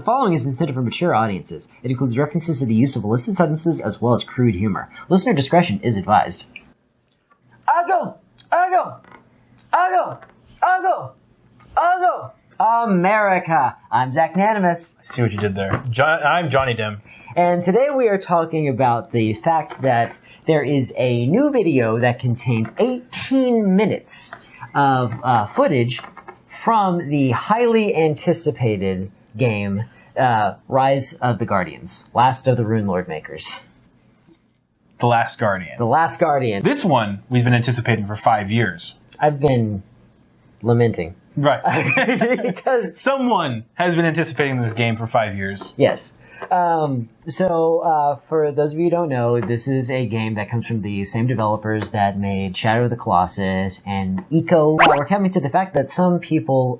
The following is intended for mature audiences. It includes references to the use of illicit substances as well as crude humor. Listener discretion is advised. Ico! America! I'm Zach Nanimus. I see what you did there. I'm Johnny Dim. And today we are talking about the fact that there is a new video that contains 18 minutes of footage from the highly anticipated game, Rise of the Guardians, Last of the Rune Lord Makers. The Last Guardian. The Last Guardian. This one we've been anticipating for 5 years. I've been lamenting. Right. Because someone has been anticipating this game for 5 years. Yes. So for those of you who don't know, this is a game that comes from the same developers that made Shadow of the Colossus and Ico. We're coming to the fact that some people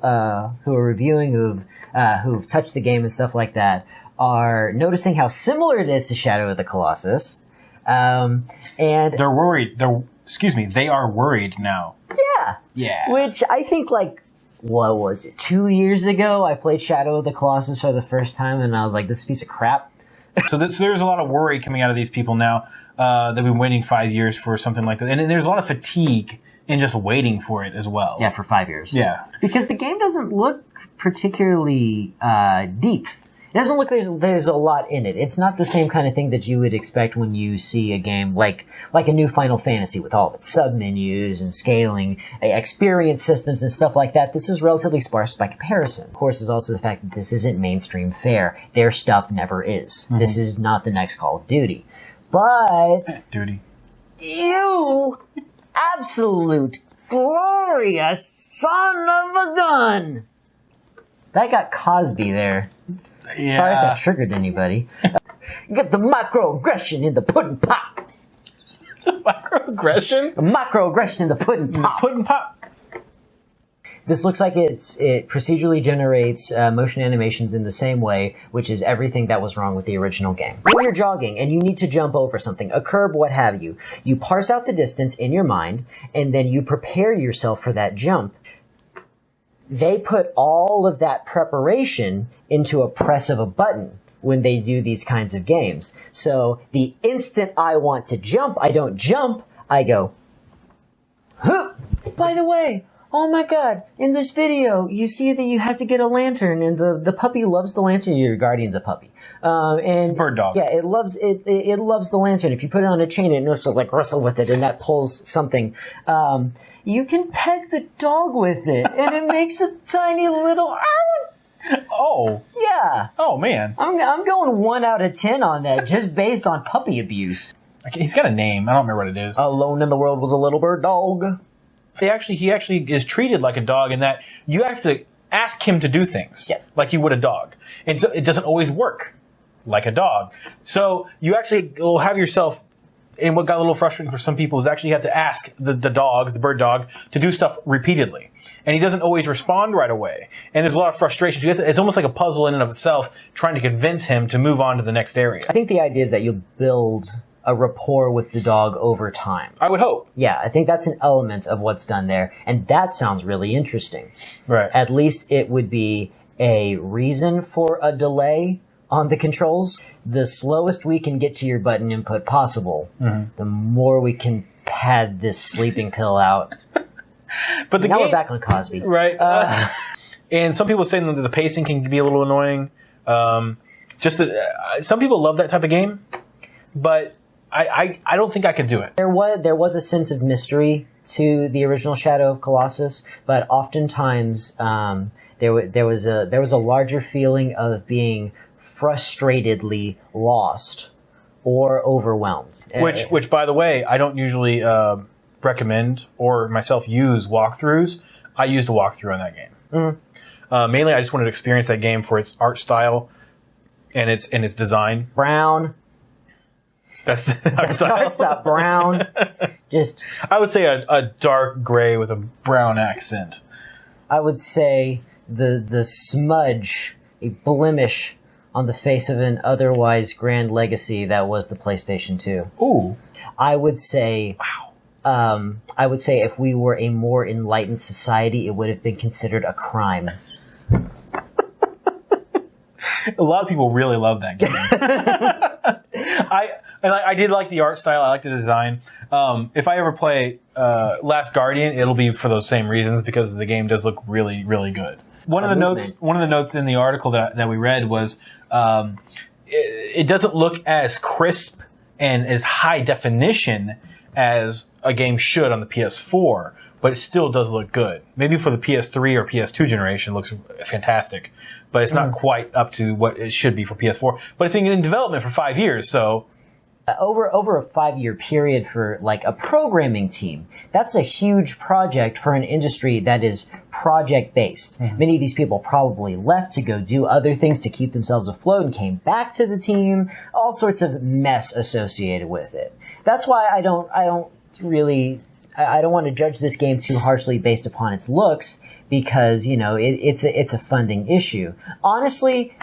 who are reviewing, who've touched the game and stuff like that, are noticing how similar it is to Shadow of the Colossus. And they're worried. They are worried now. Yeah. Yeah. Which I think, like, what was it, 2 years ago, I played Shadow of the Colossus for the first time, and I was like, this piece of crap. So there's a lot of worry coming out of these people now. They've been waiting 5 years for something like that. And there's a lot of fatigue in just waiting for it as well. Yeah, for 5 years. Yeah. Because the game doesn't look particularly deep. It doesn't look like there's a lot in it. It's not the same kind of thing that you would expect when you see a game like a new Final Fantasy with all of its sub-menus and scaling, experience systems and stuff like that. This is relatively sparse by comparison. Of course, there's also the fact that this isn't mainstream fare. Their stuff never is. Mm-hmm. This is not the next Call of Duty. But... Duty. You absolute glorious son of a gun! That got Cosby there. Yeah. Sorry if that triggered anybody. Get the microaggression in the pudding pop. The microaggression? The microaggression in the pudding pop. The pudding pop. This looks like it procedurally generates motion animations in the same way, which is everything that was wrong with the original game. When you're jogging and you need to jump over something, a curb, what have you, you parse out the distance in your mind, and then you prepare yourself for that jump. They put all of that preparation into a press of a button when they do these kinds of games. So the instant I want to jump, I don't jump, I go, huh! By the way, oh my god, in this video, you see that you had to get a lantern, and the puppy loves the lantern. Your guardian's a puppy. And it's a bird dog. Yeah, it loves the lantern. If you put it on a chain, it knows to like wrestle with it, and that pulls something. You can peg the dog with it, and it makes a tiny little. Oh. Yeah. Oh man. I'm going 1 out of 10 on that, just based on puppy abuse. He's got a name. I don't remember what it is. Alone in the world was a little bird dog. He actually is treated like a dog in that you have to ask him to do things. Yes. Like you would a dog. And so it doesn't always work like a dog. So you actually will have yourself, and what got a little frustrating for some people is actually you have to ask the bird dog, to do stuff repeatedly. And he doesn't always respond right away. And there's a lot of frustration. So it's almost like a puzzle in and of itself, trying to convince him to move on to the next area. I think the idea is that you'll build a rapport with the dog over time. I would hope. Yeah, I think that's an element of what's done there, and that sounds really interesting. Right. At least it would be a reason for a delay on the controls. The slowest we can get to your button input possible, the more we can pad this sleeping pill out. But now we're back on Cosby. Right. And some people say that the pacing can be a little annoying. Some people love that type of game, but I don't think I could do it. There was a sense of mystery to the original Shadow of Colossus, but oftentimes there was a larger feeling of being frustratedly lost or overwhelmed. Which, by the way, I don't usually recommend or myself use walkthroughs. I used a walkthrough on that game. Mm-hmm. Mainly, I just wanted to experience that game for its art style and its design. Brown. That's the art style. That's that brown. Just. I would say a dark gray with a brown accent. I would say the smudge, a blemish on the face of an otherwise grand legacy that was the PlayStation 2. Ooh. I would say. Wow. I would say if we were a more enlightened society, it would have been considered a crime. A lot of people really love that game. I did like the art style. I like the design. If I ever play Last Guardian, it'll be for those same reasons because the game does look really, really good. One of the notes in the article that we read was it doesn't look as crisp and as high definition as a game should on the PS4, but it still does look good. Maybe for the PS3 or PS2 generation, it looks fantastic, but it's not quite up to what it should be for PS4. But it's been in development for 5 years, so. Over a 5-year period for like a programming team, that's a huge project for an industry that is project based. Many of these people probably left to go do other things to keep themselves afloat and came back to the team. All sorts of mess associated with it. That's why I don't want to judge this game too harshly based upon its looks because it's a funding issue. Honestly,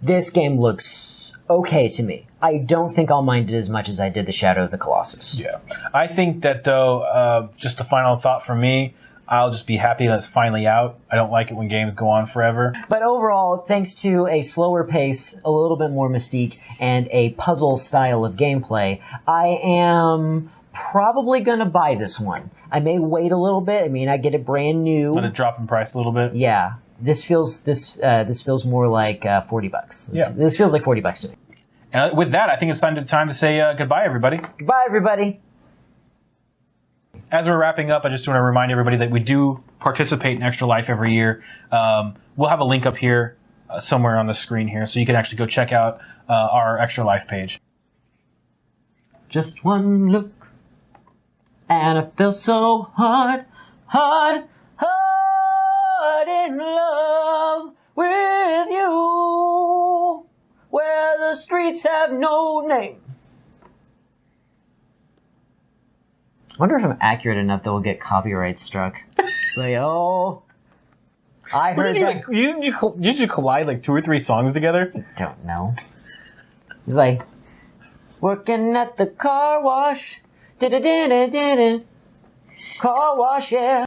this game looks okay to me. I don't think I'll mind it as much as I did the Shadow of the Colossus. Yeah. I think that, though, just the final thought for me, I'll just be happy that it's finally out. I don't like it when games go on forever. But overall, thanks to a slower pace, a little bit more mystique, and a puzzle style of gameplay, I am probably going to buy this one. I may wait a little bit. I mean, I get it brand new. Let it drop in price a little bit. Yeah. This feels more like $40. This feels like $40 to me. And with that, I think it's time to say goodbye, everybody. Goodbye, everybody. As we're wrapping up, I just want to remind everybody that we do participate in Extra Life every year. We'll have a link up here somewhere on the screen here, so you can actually go check out our Extra Life page. Just one look, and I feel so hard in love with you. Where the streets have no name. I wonder if I'm accurate enough that we'll get copyright struck. It's like, I heard that. Did you collide like 2 or 3 songs together? I don't know. It's like, working at the car wash. Car wash, yeah.